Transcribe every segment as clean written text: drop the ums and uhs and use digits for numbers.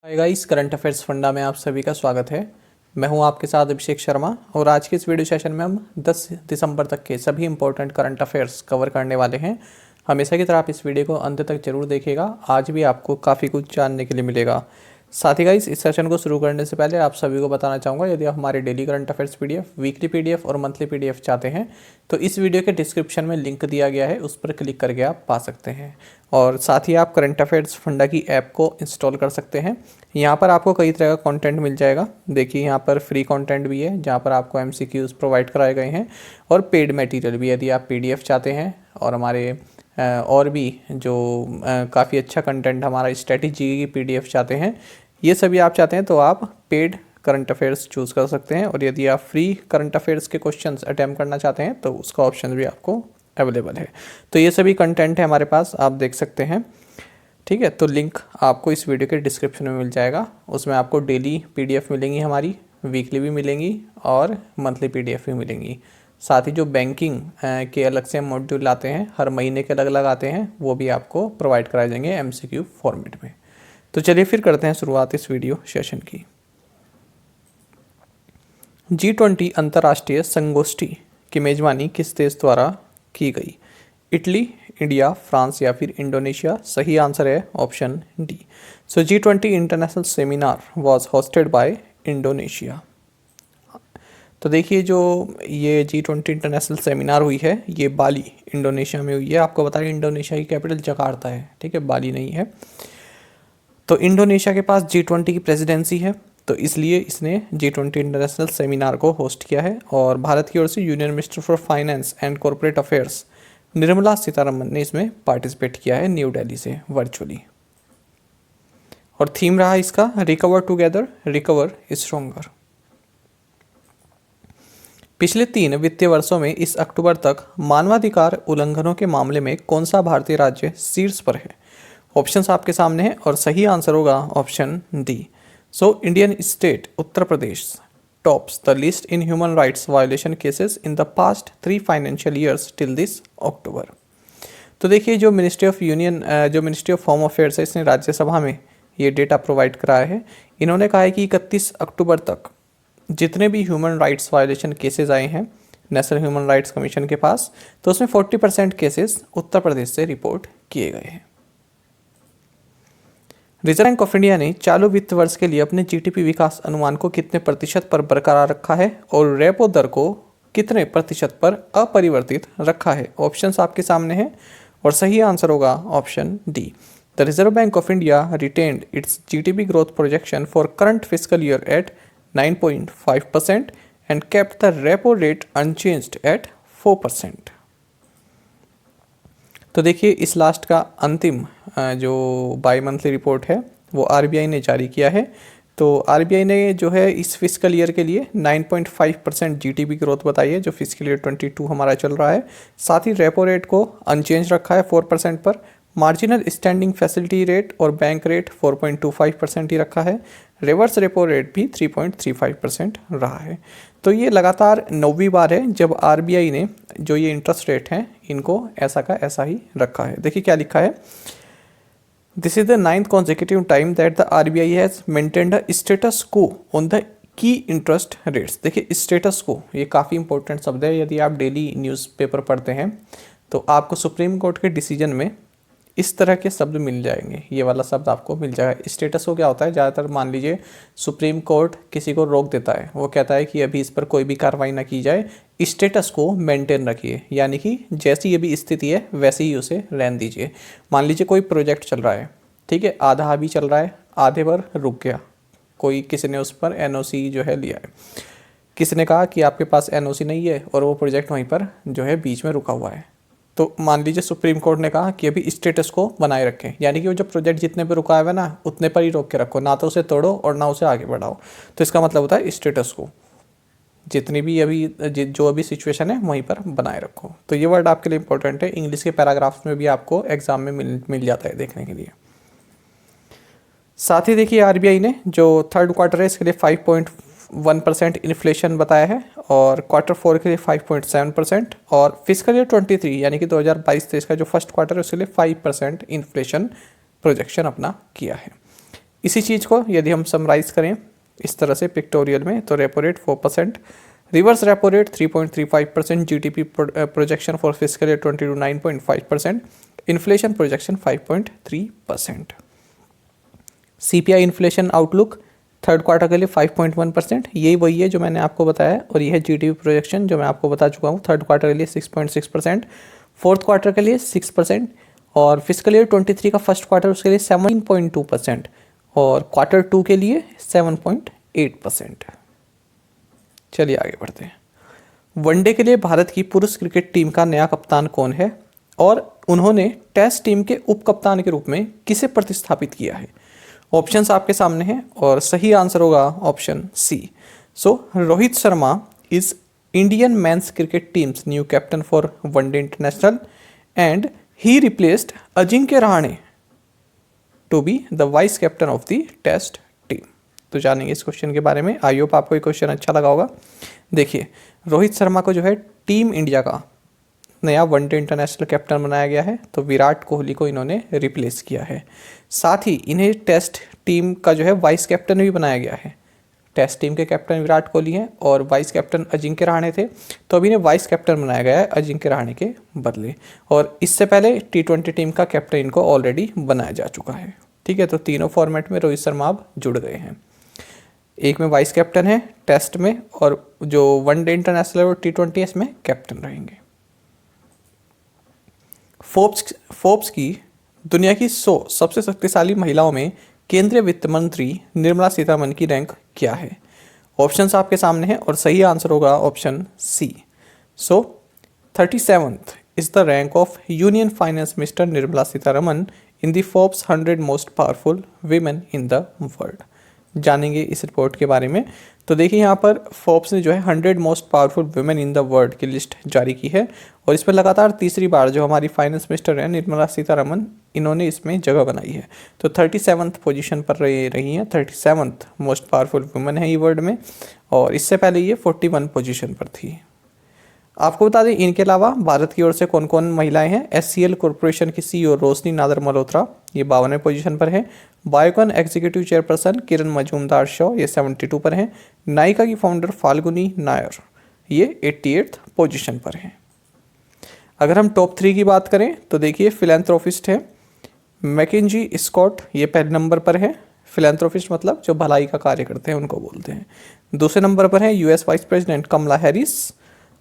Hi guys, current affairs funda में आप सभी का स्वागत है। मैं हूं आपके साथ अभिषेक शर्मा और आज के इस वीडियो सेशन में हम 10 दिसंबर तक के सभी इंपॉर्टेंट करंट अफेयर्स कवर करने वाले हैं। हमेशा की तरह आप इस वीडियो को अंत तक जरूर देखिएगा, आज भी आपको काफ़ी कुछ जानने के लिए मिलेगा। साथ ही गाइस, इस सेशन को शुरू करने से पहले आप सभी को बताना चाहूँगा, यदि आप हमारे daily current affairs PDF, weekly PDF और मंथली पीडीएफ चाहते हैं तो इस वीडियो के डिस्क्रिप्शन में लिंक दिया गया है, उस पर क्लिक करके आप पा सकते हैं। और साथ ही आप करंट अफेयर्स फंडा की ऐप को इंस्टॉल कर सकते हैं। यहाँ पर आपको कई तरह का कंटेंट मिल जाएगा। देखिए, यहाँ पर फ्री कंटेंट भी है जहाँ पर आपको एमसीक्यूज प्रोवाइड कराए गए हैं और पेड मटेरियल भी, यदि आप पीडीएफ चाहते हैं और हमारे और भी जो काफ़ी अच्छा कंटेंट हमारा स्ट्रेटेजी की पीडीएफ चाहते हैं, ये सभी आप चाहते हैं तो आप पेड करंट अफेयर्स चूज़ कर सकते हैं। और यदि आप फ्री करंट अफेयर्स के क्वेश्चंस अटैम्प्ट करना चाहते हैं तो उसका ऑप्शन भी आपको अवेलेबल है। तो ये सभी कंटेंट है हमारे पास, आप देख सकते हैं। ठीक है, तो लिंक आपको इस वीडियो के डिस्क्रिप्शन में मिल जाएगा। उसमें आपको डेली पीडीएफ मिलेंगी, हमारी वीकली भी मिलेंगी और मंथली पीडीएफ भी मिलेंगी। साथ ही जो बैंकिंग के अलग से मॉड्यूल आते हैं, हर महीने के अलग अलग आते हैं, वो भी आपको प्रोवाइड कराए जाएंगे एमसीक्यू फॉर्मेट में। तो चलिए फिर करते हैं शुरुआत इस वीडियो सेशन की। G20 अंतर्राष्ट्रीय संगोष्ठी की मेजबानी किस देश द्वारा की गई? इटली, इंडिया, फ्रांस या फिर इंडोनेशिया? सही आंसर है option D. So G20 international seminar was hosted by Indonesia. तो देखिए, जो ये G20 इंटरनेशनल सेमिनार हुई है, ये बाली इंडोनेशिया में हुई है। आपको बता दें, इंडोनेशिया की कैपिटल जकार्ता है, ठीक है, बाली नहीं है। तो इंडोनेशिया के पास G20 की प्रेसिडेंसी है, तो इसलिए इसने G20 इंटरनेशनल सेमिनार को होस्ट किया है। और भारत की ओर से union minister for finance and corporate affairs Nirmala Sitharaman ने इसमें पार्टिसिपेट किया है न्यू दिल्ली से वर्चुअली। और थीम रहा इसका रिकवर टुगेदर, रिकवर स्ट्रोंगर। पिछले 3 वित्तीय वर्षों में इस अक्टूबर तक मानवाधिकार उल्लंघनों के मामले में कौन सा भारतीय राज्य शीर्ष पर है? ऑप्शंस आपके सामने हैं और सही आंसर होगा option D. So Indian state Uttar Pradesh tops the list in human rights violation cases in the past 3 financial years till this October. तो देखिए, जो मिनिस्ट्री ऑफ होम अफेयर्स है, इसने राज्यसभा में ये डेटा प्रोवाइड कराया है। इन्होंने कहा है कि 31 अक्टूबर तक जितने भी ह्यूमन राइट्स वायोलेशन केसेस आए हैं नेशनल ह्यूमन राइट्स कमीशन के पास, तो उसमें 40% केसेस उत्तर प्रदेश से रिपोर्ट किए गए हैं। रिजर्व बैंक ऑफ इंडिया ने चालू वित्त वर्ष के लिए अपने जीडीपी विकास अनुमान को कितने प्रतिशत पर बरकरार रखा है और रेपो दर को कितने प्रतिशत पर अपरिवर्तित रखा है? ऑप्शंस आपके सामने हैं और सही आंसर होगा option D. The Reserve Bank of India retained its GDP growth projection for current fiscal year at 9.5% and kept the repo rate unchanged at 4%। तो देखिए, इस लास्ट का अंतिम जो बाई मंथली रिपोर्ट है वो आरबीआई ने जारी किया है। तो आरबीआई ने जो है इस फिस्कल ईयर के लिए 9.5% जीडीपी ग्रोथ बताई है, जो फिस्कल ईयर 22 हमारा चल रहा है। साथ ही रेपो रेट को अनचेंज रखा है 4% पर। मार्जिनल स्टैंडिंग फैसिलिटी रेट और बैंक रेट 4.25% ही रखा है। रिवर्स रेपो रेट भी 3.35% रहा है। तो ये लगातार 9वीं बार है जब आरबीआई ने जो ये इंटरेस्ट रेट हैं इनको ऐसा का ऐसा ही रखा है। देखिए क्या लिखा है, this is the 9th consecutive time that the RBI has maintained a status quo on the key interest rates. देखिए, स्टेटस को ये काफ़ी इंपॉर्टेंट शब्द है। यदि आप डेली न्यूज़पेपर पढ़ते हैं तो आपको सुप्रीम कोर्ट के डिसीजन में इस तरह के शब्द मिल जाएंगे, ये वाला शब्द आपको मिल जाएगा। स्टेटस को क्या होता है, ज़्यादातर मान लीजिए सुप्रीम कोर्ट किसी को रोक देता है, वो कहता है कि अभी इस पर कोई भी कार्रवाई ना की जाए, स्टेटस को मेंटेन रखिए, यानी कि जैसी अभी स्थिति है वैसे ही उसे रहने दीजिए। मान लीजिए कोई प्रोजेक्ट चल रहा है, ठीक है, आधा अभी चल रहा है, आधे पर रुक गया, किसी ने उस पर एनओसी जो है लिया है, किसी ने कहा कि आपके पास एनओसी नहीं है और वो प्रोजेक्ट वहीं पर जो है बीच में रुका हुआ है। तो मान लीजिए सुप्रीम कोर्ट ने कहा कि अभी स्टेटस को बनाए रखें, यानी कि वो जो प्रोजेक्ट जितने पे रुका है ना उतने पर ही रोक के रखो, ना तो उसे तोड़ो और ना उसे आगे बढ़ाओ। तो इसका मतलब होता है स्टेटस को जितनी भी जो अभी सिचुएशन है वहीं पर बनाए रखो। तो ये वर्ड आपके लिए इंपॉर्टेंट है, इंग्लिश के पैराग्राफ्स में भी आपको एग्जाम में मिल जाता है देखने के लिए। साथ ही देखिए, आरबीआई ने जो थर्ड क्वार्टर है इसके लिए 5.1% इन्फ्लेशन बताया है और क्वार्टर 4 के लिए 5.7% और फिस्कल ईयर 23 यानी कि 2022-23 का जो फर्स्ट क्वार्टर है उसके लिए 5% इन्फ्लेशन प्रोजेक्शन अपना किया है। इसी चीज़ को यदि हम समराइज़ करें इस तरह से पिक्टोरियल में, तो repo rate 4%, reverse repo rate 3.35%, GTP projection for physical year 20 to 9.5%, inflation projection 5.3%। CPI inflation outlook third quarter के लिए 5.1%, यही वही है जो मैंने आपको बताया, और यह है जीडीपी प्रोजेक्शन जो मैं आपको बता चुका हूँ, थर्ड क्वार्टर के लिए 6.6%, फोर्थ क्वार्टर के लिए 6%, और फिजिकल ईयर 23 का फर्स्ट क्वार्टर उसके लिए 17.2%, और क्वार्टर 2 के लिए 7.8%। चलिए आगे बढ़ते हैं। वनडे के लिए भारत की पुरुष क्रिकेट टीम का नया कप्तान कौन है, और उन्होंने टेस्ट टीम के उप कप्तान के रूप में किसे प्रतिस्थापित किया है। ऑप्शंस आपके सामने हैं और सही आंसर होगा option C. So Rohit Sharma is Indian men's cricket team's new captain for one day international and he replaced Ajinkya Rahane to be the vice captain of the test team. तो जानेंगे इस क्वेश्चन के बारे में। आई होप आपको ये क्वेश्चन अच्छा लगा होगा। देखिए, रोहित शर्मा को जो है टीम इंडिया का नया वनडे इंटरनेशनल कैप्टन बनाया गया है, तो विराट कोहली को इन्होंने रिप्लेस किया है। साथ ही इन्हें टेस्ट टीम का जो है वाइस कैप्टन भी बनाया गया है। टेस्ट टीम के कैप्टन विराट कोहली हैं और वाइस कैप्टन अजिंक्य रहाणे थे, तो अभी इन्हें वाइस कैप्टन बनाया गया है अजिंक्य रहाणे के बदले। और इससे पहले T20 टीम का कैप्टन इनको ऑलरेडी बनाया जा चुका है। ठीक है, तो तीनों फॉर्मेट में रोहित शर्मा अब जुड़ गए हैं। एक में वाइस कैप्टन है टेस्ट में, और जो वनडे इंटरनेशनल और T20 इसमें कैप्टन रहेंगे। फोर्ब्स की दुनिया की 100 सबसे शक्तिशाली महिलाओं में केंद्रीय वित्त मंत्री निर्मला सीतारमण की रैंक क्या है। ऑप्शंस आपके सामने हैं और सही आंसर होगा option C. So 37th is the rank of union finance minister Nirmala Sitharaman in the Forbes 100 most powerful women in the world. जानेंगे इस रिपोर्ट के बारे में। तो देखिए, यहाँ पर फोर्ब्स ने जो है 100 most powerful women in the world की लिस्ट जारी की है, और इसमें लगातार तीसरी बार जो हमारी फाइनेंस मिनिस्टर हैं निर्मला सीतारमण, इन्होंने इसमें जगह बनाई है। तो 37th पोजीशन पर रही हैं, 37th मोस्ट पावरफुल वुमेन है ये वर्ल्ड में, और इससे पहले ये 41 पोजीशन पर थी। आपको बता दें, इनके अलावा भारत की ओर से कौन कौन महिलाएं हैं। SCL कॉरपोरेशन की CEO रोशनी नादर मल्होत्रा, ये 52वें पोजीशन पर है। बायोकॉन एग्जीक्यूटिव चेयरपर्सन किरण मजूमदार शॉ, ये 72 पर हैं। नायका की फाउंडर फाल्गुनी नायर, ये 88th पोजीशन पर हैं। अगर हम टॉप 3 की बात करें तो देखिए, फिलैंथ्रोपिस्ट है मैकेंजी स्कॉट, ये पहले नंबर पर है। फिलैंथ्रोपिस्ट मतलब जो भलाई का कार्य करते हैं उनको बोलते हैं। दूसरे नंबर पर है US vice president Kamala Harris,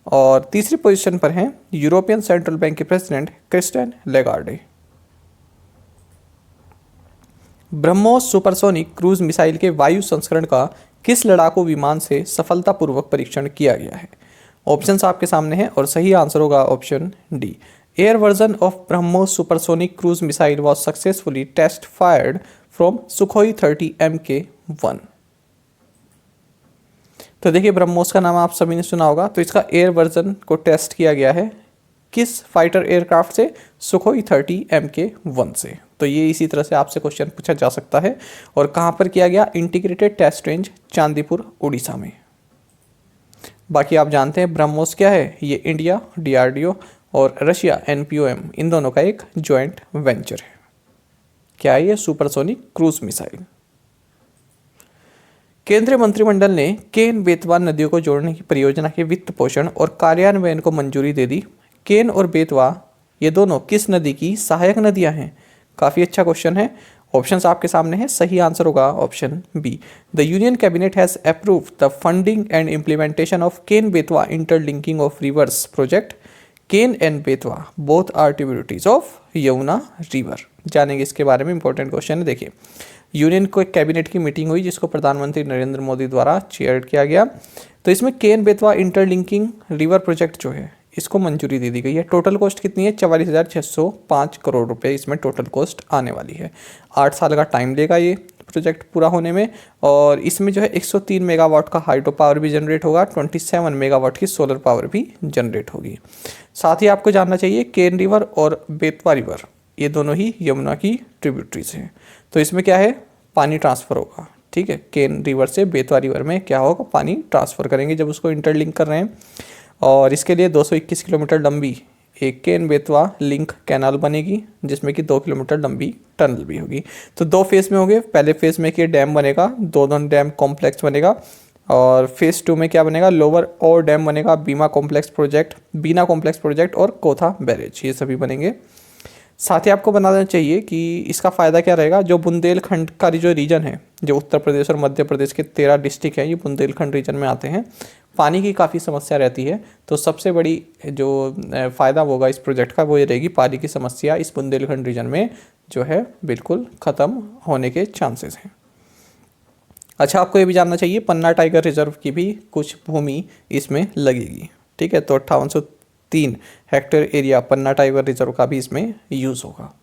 और तीसरी पोजीशन पर हैं यूरोपियन सेंट्रल बैंक के president Christine Lagarde. BrahMos supersonic cruise missile के वायु संस्करण का किस लड़ाकू विमान से सफलतापूर्वक परीक्षण किया गया है। ऑप्शंस आपके सामने हैं और सही आंसर होगा option D. Air version of BrahMos supersonic cruise missile was successfully test fired from Sukhoi 30 MK1। तो देखिए, ब्रह्मोस का नाम आप सभी ने सुना होगा, तो इसका एयर वर्जन को टेस्ट किया गया है किस फाइटर एयरक्राफ्ट से, सुखोई 30 MK1 से। तो ये इसी तरह से आपसे क्वेश्चन पूछा जा सकता है। और कहाँ पर किया गया, integrated test range Chandipur Orissa में। बाकी आप जानते हैं ब्रह्मोस क्या है, ये इंडिया DRDO और रशिया NPOM इन दोनों का एक ज्वाइंट वेंचर है। क्या है ये, सुपरसोनिक क्रूज मिसाइल। केंद्रीय मंत्रिमंडल ने केन बेतवा नदियों को जोड़ने की परियोजना के वित्त पोषण और कार्यान्वयन को मंजूरी दे दी। केन और बेतवा ये दोनों किस नदी की सहायक नदियां हैं। काफ़ी अच्छा क्वेश्चन है। ऑप्शंस आपके सामने हैं, सही आंसर होगा option B. The union cabinet has approved the funding and implementation of Ken Betwa interlinking of rivers project. Ken and Betwa both are tributaries of Yamuna river. जानेंगे इसके बारे में, इंपॉर्टेंट क्वेश्चन है। देखिए, यूनियन को एक कैबिनेट की मीटिंग हुई जिसको प्रधानमंत्री नरेंद्र मोदी द्वारा चेयर किया गया। तो इसमें केन बेतवा इंटरलिंकिंग रिवर प्रोजेक्ट जो है इसको मंजूरी दे दी गई है। टोटल कॉस्ट कितनी है, 44,605 करोड़ रुपए इसमें टोटल कॉस्ट आने वाली है। 8 साल का टाइम लेगा ये प्रोजेक्ट पूरा होने में, और इसमें जो है 103 मेगावाट का हाइड्रो पावर भी जनरेट होगा, 27 मेगावाट की सोलर पावर भी जनरेट होगी। साथ ही आपको जानना चाहिए, केन रिवर और बेतवा रिवर ये दोनों ही यमुना की ट्रिब्यूटरीज हैं। तो इसमें क्या है, पानी ट्रांसफ़र होगा। ठीक है, केन रिवर से बेतवा रिवर में क्या होगा, पानी ट्रांसफ़र करेंगे जब उसको इंटरलिंक कर रहे हैं। और इसके लिए 221 किलोमीटर लंबी एक केन बेतवा लिंक कैनाल बनेगी जिसमें कि 2 किलोमीटर लंबी टनल भी होगी। तो 2 फेज़ में होंगे। पहले फेज़ में कि डैम बनेगा, दोनों डैम कॉम्प्लेक्स बनेगा, और फेज़ 2 में क्या बनेगा, लोअर और डैम बनेगा, बीना कॉम्प्लेक्स प्रोजेक्ट और कोथा बैरेज, ये सभी बनेंगे। साथ ही आपको बता देना चाहिए कि इसका फ़ायदा क्या रहेगा। जो बुंदेलखंड का जो रीजन है, जो उत्तर प्रदेश और मध्य प्रदेश के 13 डिस्ट्रिक्ट हैं, ये बुंदेलखंड रीजन में आते हैं। पानी की काफ़ी समस्या रहती है, तो सबसे बड़ी जो फ़ायदा होगा इस प्रोजेक्ट का वो ये रहेगी, पानी की समस्या इस बुंदेलखंड रीजन में जो है बिल्कुल ख़त्म होने के चांसेस हैं। अच्छा, आपको ये भी जानना चाहिए पन्ना टाइगर रिजर्व की भी कुछ भूमि इसमें लगेगी। ठीक है, तो 5803 हेक्टेयर एरिया पन्ना टाइगर रिजर्व का भी इसमें यूज़ होगा।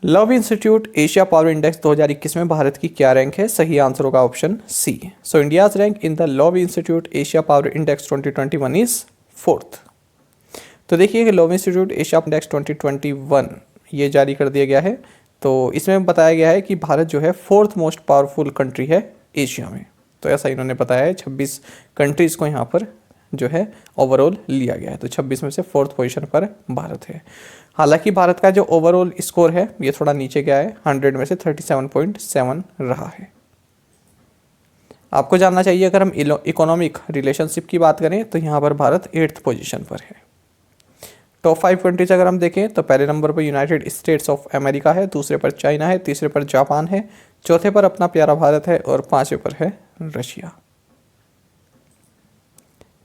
Love Institute Asia power index 2021 में भारत की क्या रैंक है? सही आंसर होगा option C. So India's rank in the Lowy Institute Asia power index 2021 is 4th। तो देखिए कि लव इंस्टीट्यूट एशिया इंडेक्स 2021 ये जारी कर दिया गया है। तो इसमें बताया गया है कि भारत जो है 4th मोस्ट पावरफुल कंट्री है एशिया में। तो ऐसा इन्होंने बताया है। 26 कंट्रीज़ को यहाँ पर जो है ओवरऑल लिया गया है, तो 26 में से 4th पोजीशन पर भारत है। हालांकि भारत का जो ओवरऑल स्कोर है ये थोड़ा नीचे गया है, 100 में से 37.7 रहा है। आपको जानना चाहिए अगर हम इकोनॉमिक रिलेशनशिप की बात करें तो यहाँ पर भारत 8th पोजीशन पर है। टॉप 5 कंट्रीज अगर हम देखें तो पहले नंबर पर यूनाइटेड स्टेट्स ऑफ अमेरिका है, दूसरे पर चाइना है, तीसरे पर जापान है, चौथे पर अपना प्यारा भारत है और 5वें पर है रशिया।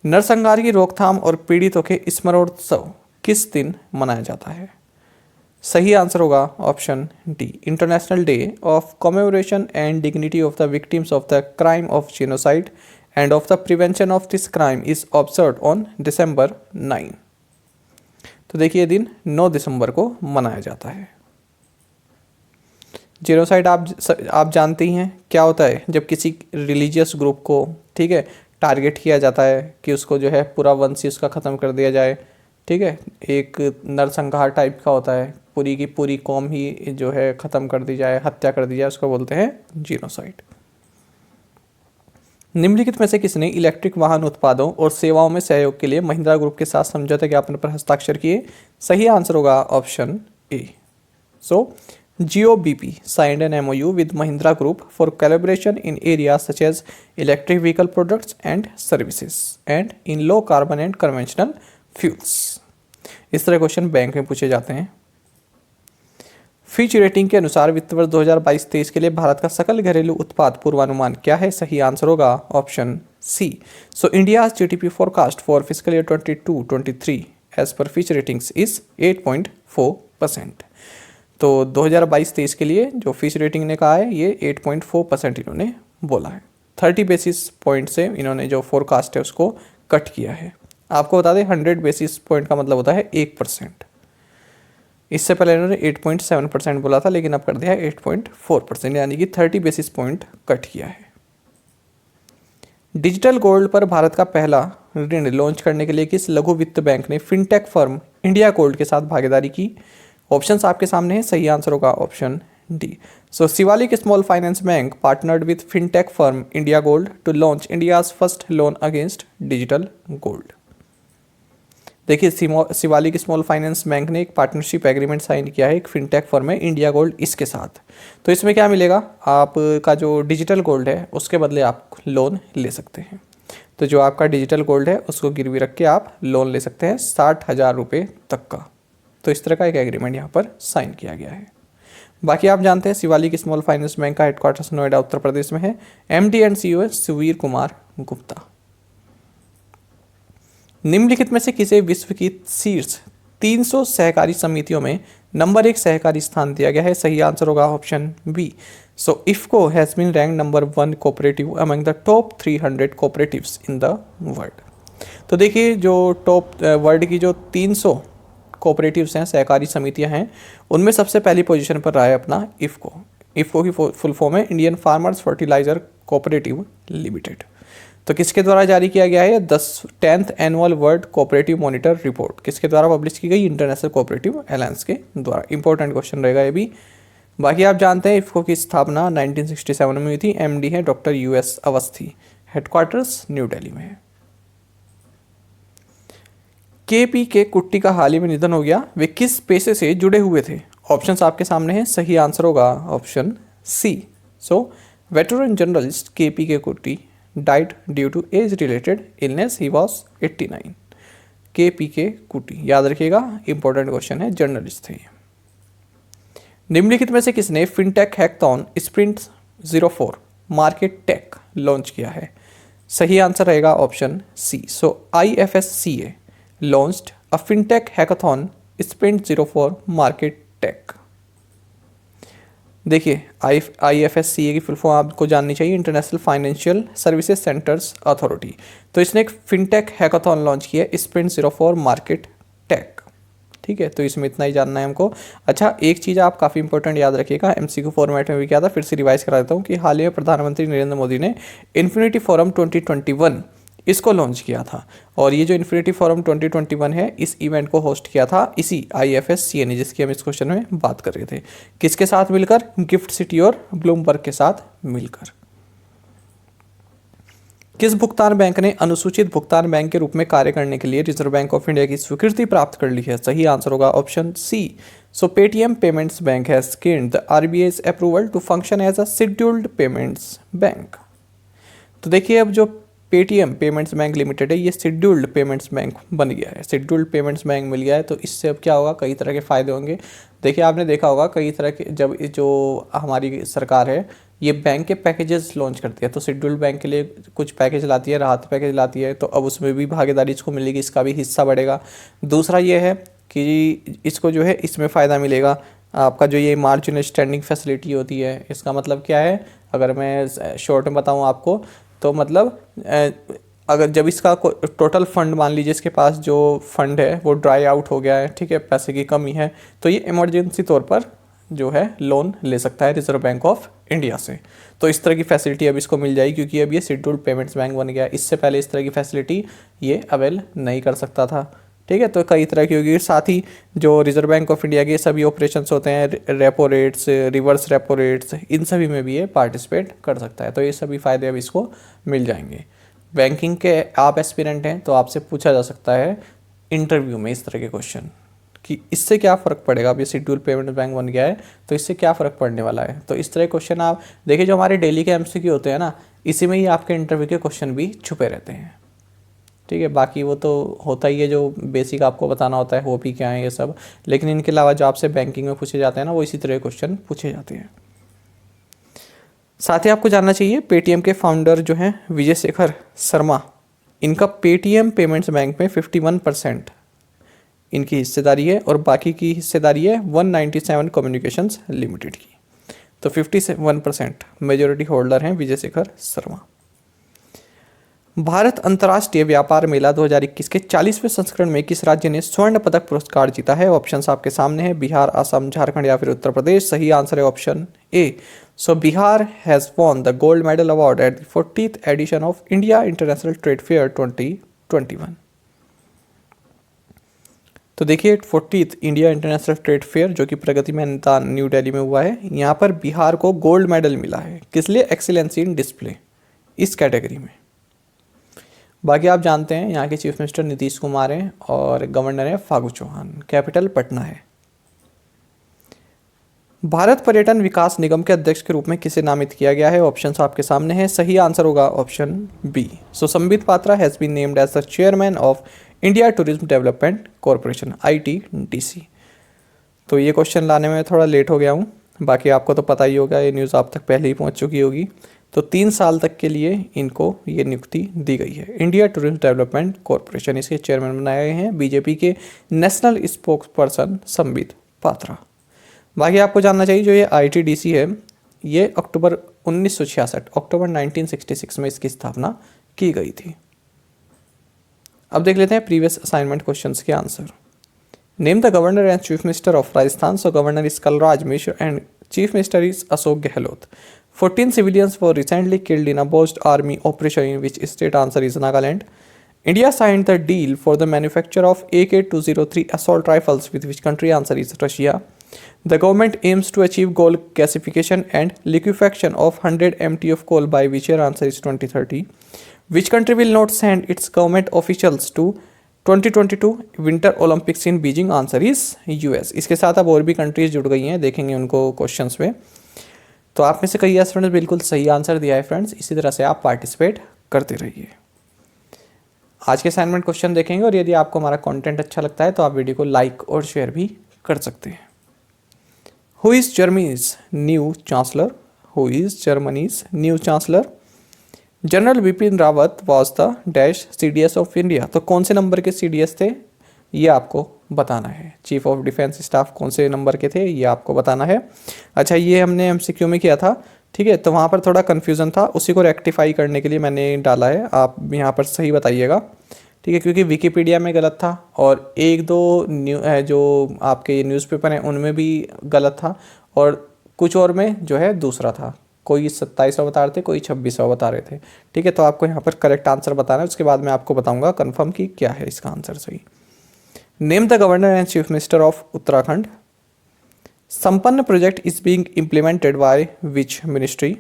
नरसंहार की रोकथाम और पीड़ितों के स्मरणोत्सव किस दिन मनाया जाता है? सही आंसर होगा option D, international day of commemoration and dignity of the victims of the crime of genocide end of the prevention of this crime is observed on December 9। तो देखिए ये दिन 9 दिसंबर को मनाया जाता है। जेनोसाइड आप जानते ही हैं क्या होता है, जब किसी रिलीजियस ग्रुप को, ठीक है, टारगेट किया जाता है कि उसको जो है पूरा वंश ही उसका ख़त्म कर दिया जाए। ठीक है, एक नरसंहार टाइप का होता है, पूरी की पूरी कौम ही जो है ख़त्म कर दी जाए, हत्या कर दी जाए, उसको बोलते हैं जीनोसाइड। निम्नलिखित में से किसने इलेक्ट्रिक वाहन उत्पादों और सेवाओं में सहयोग के लिए महिंद्रा ग्रुप के साथ समझौते ज्ञापन पर हस्ताक्षर किए? सही आंसर होगा option A. So GOBP signed an MOU with Mahindra Group for collaboration in areas such as electric vehicle products and services and in low carbon and conventional fuels। इस तरह क्वेश्चन बैंक में पूछे जाते हैं। Fitch rating के अनुसार वित्त वर्ष 2022-23 के लिए भारत का सकल घरेलू उत्पाद पूर्वानुमान क्या है? सही आंसर होगा option C. So India GDP forecast for physical year 22-23 as per Fitch ratings is 8.4%। तो 2022-23 के लिए जो फिच रेटिंग ने कहा है ये 8.4% इन्होंने बोला है। 30 बेसिस पॉइंट से इन्होंने जो फोरकास्ट है उसको कट किया है। आपको बता दें 100 बेसिस पॉइंट का मतलब होता है 1%। इससे पहले इन्होंने 8.7% बोला था, लेकिन अब कर दिया है 8.4%, यानी कि 30 बेसिस पॉइंट कट किया है। डिजिटल गोल्ड पर भारत का पहला ऋण लॉन्च करने के लिए किस लघु वित्त बैंक ने फिनटेक फर्म इंडिया गोल्ड के साथ भागीदारी की? ऑप्शंस आपके सामने हैं। सही आंसर होगा option D. So Shivalik small finance bank partnered with fintech firm India Gold to launch India's first loan against digital gold. देखिए शिवालिक स्मॉल फाइनेंस बैंक ने एक पार्टनरशिप एग्रीमेंट साइन किया है एक फिनटेक फर्म है इंडिया गोल्ड इसके साथ। तो इसमें क्या मिलेगा, आपका जो डिजिटल गोल्ड है उसके बदले आप लोन ले सकते हैं। तो जो आपका डिजिटल गोल्ड है उसको गिरवी रख के आप लोन ले सकते हैं 60,000 रुपये तक का। तो इस तरह का एक एग्रीमेंट यहाँ पर साइन किया गया है। बाकी आप जानते हैं शिवालिक स्मॉल फाइनेंस बैंक का हेडक्वार्टर्स नोएडा उत्तर प्रदेश में है। MD एंड CEO है सुवीर कुमार गुप्ता। निम्नलिखित में से किसे विश्व की शीर्ष 300 सहकारी समितियों में नंबर 1 सहकारी स्थान दिया गया है? सही आंसर होगा option B. So IFFCO has been rank number 1 cooperative among the top 300 cooperatives in the world. तो देखिए जो टॉप वर्ल्ड की जो 300 कोऑपरेटिव्स हैं, सहकारी समितियां हैं, उनमें सबसे पहली पोजीशन पर रहा है अपना इफ्को। इफ्को की फुल फॉर्म है Indian farmers fertiliser cooperative limited. तो किसके द्वारा जारी किया गया है? 10th annual world cooperative monitor report किसके द्वारा पब्लिश की गई? इंटरनेशनल कोऑपरेटिव अलायंस के द्वारा। इंपॉर्टेंट क्वेश्चन रहेगा ये भी। बाकी आप जानते हैं इफ्को की स्थापना 1967 में हुई थी। MD है doctor US Awasthi. Headquarters new Delhi में है। केपी के कुट्टी का हाल ही में निधन हो गया, वे किस पेशे से जुड़े हुए थे? ऑप्शंस आपके सामने हैं, सही आंसर होगा option C. So veteran journalist KP K Kutty died due to age related illness, he was 89। KP K Kutty, याद रखिएगा, इंपॉर्टेंट क्वेश्चन है, जर्नलिस्ट थे। निम्नलिखित में से किसने fintech hackathon sprint 04 market tech launch किया है? सही आंसर रहेगा option C. So IFSCA launched a fintech hackathon sprint 04 market tech। देखिए IFSCA की फुल फॉर्म आपको जाननी चाहिए, international financial services centres authority. तो इसने एक फिनटेक हैकाथॉन लॉन्च किया स्प्रिंट 04 मार्केट टेक। ठीक है, तो इसमें इतना ही जानना है हमको। अच्छा, एक चीज़ आप काफ़ी इंपॉर्टेंट याद रखिएगा, MCQ फॉर्मेट में भी क्या था, फिर से रिवाइज करा देता हूँ कि हाल ही में प्रधानमंत्री नरेंद्र मोदी ने इन्फिनिटी फोरम 2021 इसको लॉन्च किया था। और ये जो इन्फिनिटी फोरम 2021 है, इस इवेंट को होस्ट किया था इसी IFSCA ने, जिसकी हम इस क्वेश्चन में बात कर रहे थे। किसके साथ मिलकर? गिफ्ट सिटी और ब्लूमबर्ग के साथ मिलकर। किस भुगतान बैंक ने अनुसूचित भुगतान बैंक के रूप में कार्य करने के लिए रिजर्व बैंक ऑफ इंडिया की स्वीकृति प्राप्त कर ली है? सही आंसर होगा option C. So Paytm payments bank has gained the RBI's approval to function as a scheduled payments bank. तो देखिए, अब जो पेटीएम पेमेंट्स बैंक लिमिटेड है, ये शेड्यूल्ड पेमेंट्स बैंक बन गया है, शेड्यूल्ड पेमेंट्स बैंक मिल गया है। तो इससे अब क्या होगा, कई तरह के फ़ायदे होंगे। देखिए, आपने देखा होगा कई तरह के, जब जो हमारी सरकार है ये बैंक के पैकेजेस लॉन्च करती है, तो शेड्यूल्ड बैंक के लिए कुछ पैकेज लाती है, राहत पैकेज लाती है, तो अब उसमें भी भागीदारी इसको मिलेगी, इसका भी हिस्सा बढ़ेगा। दूसरा ये है कि इसको जो है इसमें फ़ायदा मिलेगा आपका, जो ये मार्जिनल स्टैंडिंग फैसिलिटी होती है, इसका मतलब क्या है, अगर मैं शॉर्ट में बताऊँ आपको, तो मतलब अगर जब इसका टोटल फंड, मान लीजिए इसके पास जो फंड है वो ड्राई आउट हो गया है, ठीक है, पैसे की कमी है, तो ये इमरजेंसी तौर पर जो है लोन ले सकता है रिजर्व बैंक ऑफ इंडिया से। तो इस तरह की फैसिलिटी अब इसको मिल जाएगी, क्योंकि अब ये शेड्यूल्ड पेमेंट्स बैंक बन गया। इससे पहले इस तरह की फैसिलिटी ये अवेल नहीं कर सकता था। ठीक है, तो कई तरह की होगी। साथ ही जो रिजर्व बैंक ऑफ इंडिया के सभी ऑपरेशंस होते हैं, repo rates, reverse repo rates, इन सभी में भी ये पार्टिसिपेट कर सकता है। तो ये सभी फ़ायदे अब इसको मिल जाएंगे। बैंकिंग के आप एस्पिरेंट हैं तो आपसे पूछा जा सकता है इंटरव्यू में इस तरह के क्वेश्चन कि इससे क्या फ़र्क पड़ेगा, अब ये शेड्यूल पेमेंट बैंक बन गया है तो इससे क्या फ़र्क पड़ने वाला है। तो इस तरह के क्वेश्चन आप देखिए, जो हमारे डेली के MCQ होते हैं ना, इसी में ही आपके इंटरव्यू के क्वेश्चन भी छुपे रहते हैं। ठीक है, बाकी वो तो होता ही है, जो बेसिक आपको बताना होता है वो भी क्या है ये सब, लेकिन इनके अलावा जो आपसे बैंकिंग में पूछे जाते हैं ना, वो इसी तरह के क्वेश्चन पूछे जाते हैं। साथ ही आपको जानना चाहिए, पेटीएम के फाउंडर जो हैं विजय शेखर शर्मा, इनका पेटीएम पेमेंट्स बैंक में 51% इनकी हिस्सेदारी है और बाकी की हिस्सेदारी है 197 कम्युनिकेशंस लिमिटेड की। तो 51% मेजॉरिटी होल्डर हैं विजय शेखर शर्मा। भारत अंतर्राष्ट्रीय व्यापार मेला 2021 के 40वें संस्करण में किस राज्य ने स्वर्ण पदक पुरस्कार जीता है? ऑप्शंस आपके सामने हैं, बिहार, असम, झारखंड या फिर उत्तर प्रदेश। सही आंसर है option A. So Bihar has won the gold medal award at the 40th edition of India international trade fair 2021। तो देखिए, 40th India international trade fair जो कि प्रगति मैदान न्यू दिल्ली में हुआ है, यहाँ पर बिहार को गोल्ड मेडल मिला है। किस लिए? एक्सीलेंसी इन डिस्प्ले, इस कैटेगरी में। बाकी आप जानते हैं यहाँ के चीफ मिनिस्टर नीतीश कुमार हैं और गवर्नर है फागू चौहान। कैपिटल पटना है। भारत पर्यटन विकास निगम के अध्यक्ष के रूप में किसे नामित किया गया है? ऑप्शंस आपके सामने हैं, सही आंसर होगा option B. So Sambit Patra has been named as the chairman of India tourism development corporation ITDC। तो ये क्वेश्चन लाने में थोड़ा लेट हो गया हूँ, बाकी आपको तो पता ही होगा, ये न्यूज़ आप तक पहले ही पहुँच चुकी होगी। तो 3 साल तक के लिए इनको ये नियुक्ति दी गई है। इंडिया टूरिज्म डेवलपमेंट कॉरपोरेशन, इसके चेयरमैन बनाए गए हैं बीजेपी के national spokes person Sambit Patra. बाकी आपको जानना चाहिए, जो ये ITDC है, ये अक्टूबर 1966 में इसकी स्थापना की गई थी। अब देख लेते हैं प्रीवियस असाइनमेंट क्वेश्चंस के answer. Name the governor and chief minister of Rajasthan. So governor is Kalraj Mishra and chief minister is Ashok Gehlot. 14 civilians were recently killed in a botched army operation in which state? Answer is Nagaland. India signed the deal for the manufacture of AK-203 assault rifles with which country? Answer is Russia. The government aims to achieve coal gasification and liquefaction of 100 MT of coal by which year? Answer is 2030. Which country will not send its government officials to 2022 winter Olympics in Beijing, answer is US. इसके साथ अब और भी countries जुड़ गई हैं, देखेंगे उनको क्वेश्चंस में। तो आप में से कई स्टूडेंट्स बिल्कुल सही आंसर दिया है फ्रेंड्स, इसी तरह से आप पार्टिसिपेट करते रहिए। आज के असाइनमेंट क्वेश्चन देखेंगे और यदि आपको हमारा कंटेंट अच्छा लगता है तो आप वीडियो को लाइक और शेयर भी कर सकते हैं। Who is Germany's new chancellor? Who is Germany's new chancellor? General Bipin Rawat was the dash CDS of India. तो कौन से नंबर के CDS थे ये आपको बताना है। चीफ ऑफ डिफेंस स्टाफ कौन से नंबर के थे ये आपको बताना है। अच्छा, ये हमने MCQ में किया था, ठीक है, तो वहाँ पर थोड़ा कन्फ्यूज़न था, उसी को रेक्टिफाई करने के लिए मैंने डाला है। आप यहाँ पर सही बताइएगा, ठीक है, क्योंकि विकिपीडिया में गलत था और एक दो जो आपके न्यूज़पेपर हैं उनमें भी गलत था और कुछ और में जो है दूसरा था। कोई 27वां बता रहे थे, कोई 26वां बता रहे थे, ठीक है। तो आपको यहाँ पर करेक्ट आंसर बताना है, उसके बाद मैं आपको बताऊँगा कन्फर्म कि क्या है इसका आंसर सही। Name the governor and chief minister of Uttarakhand. Sampann project is being implemented by which ministry?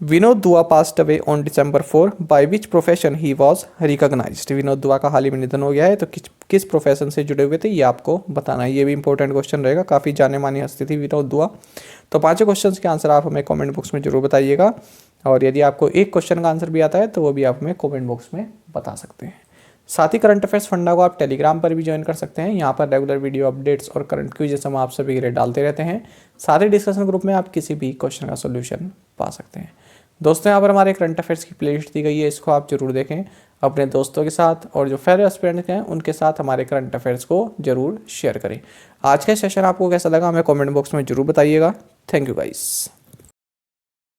Vinod Dua passed away on December 4, by which profession he was recognised? Vinod Dua का हाल ही में निधन हो गया है, तो किस प्रोफेशन से जुड़े हुए थे ये आपको बताना है। ये भी इंपॉर्टेंट क्वेश्चन रहेगा, काफ़ी जाने मानी हस्ती थी विनोद दुआ। तो पांचों क्वेश्चन के आंसर आप हमें कमेंट बॉक्स में जरूर बताइएगा और यदि आपको एक क्वेश्चन का आंसर भी आता है तो वो भी आप हमें कमेंट बॉक्स में बता सकते हैं। साथ ही करंट अफेयर्स फंडा को आप टेलीग्राम पर भी ज्वाइन कर सकते हैं। यहाँ पर रेगुलर वीडियो अपडेट्स और करंट क्विज़ हम आप सभी के लिए डालते रहते हैं। सारे डिस्कशन ग्रुप में आप किसी भी क्वेश्चन का सोल्यूशन पा सकते हैं। दोस्तों, यहाँ पर हमारे करंट अफेयर्स की प्लेलिस्ट दी गई है, इसको आप जरूर देखें अपने दोस्तों के साथ और जो फेलो एस्पिरेंट्स हैं उनके साथ हमारे करंट अफेयर्स को जरूर शेयर करें। आज का सेशन आपको कैसा लगा हमें कमेंट बॉक्स में जरूर बताइएगा। Thank you guys.